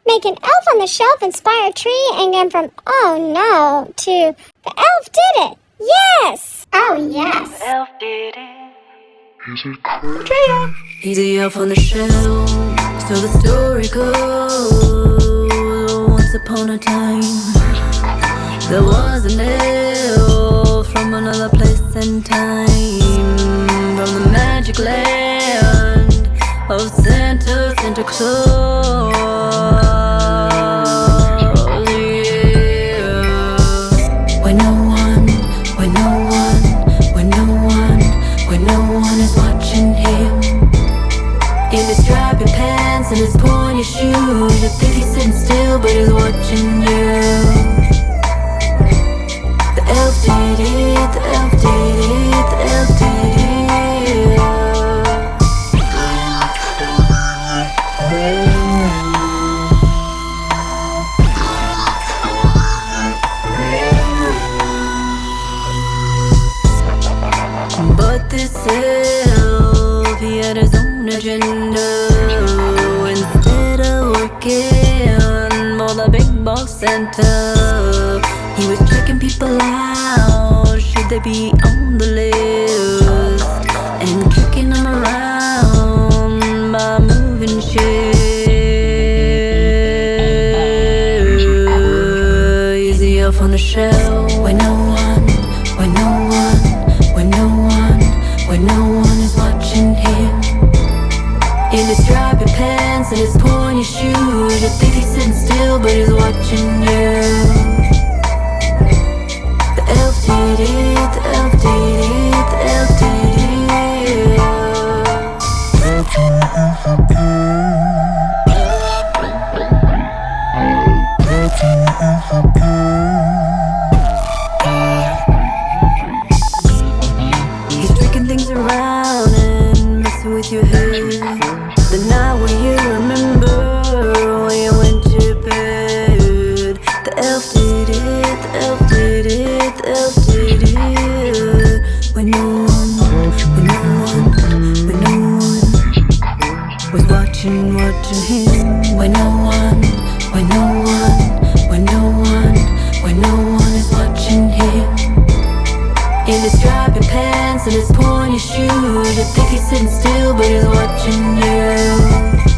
Make an elf on the shelf inspire tree and get from oh no to the elf did it. Yes! Oh yes. The elf did it. Is it THEdraya? He's the elf on the shelf. So the story goes, once upon a time there was an elf from another place and time, from the magic land of Santa Claus. Yeah. When no one is watching him, in his stripy pants and his pointy shoes, you think he's sitting still, but he's watching you. The elf did it, the elf did it, the elf did it. But this elf, he had his own agenda. Instead of working for the big boss Santa, he was checking people out, should they be on the list, and kicking them around by moving shit. He's the elf on the shelf. When no one is watching him, in his stripy pants and his pointy shoes, you think he's sitting still, but he's watching you. The elf did it, the elf did it, the elf did it. He's tricking things around and messing with your head. The night when you remember when you went to bed. The elf did it, the elf did it, the elf did it. When no one was watching him. When no one is watching him, in his stripy pants and his pointy shoes, you think he's sitting still, but he's watching you.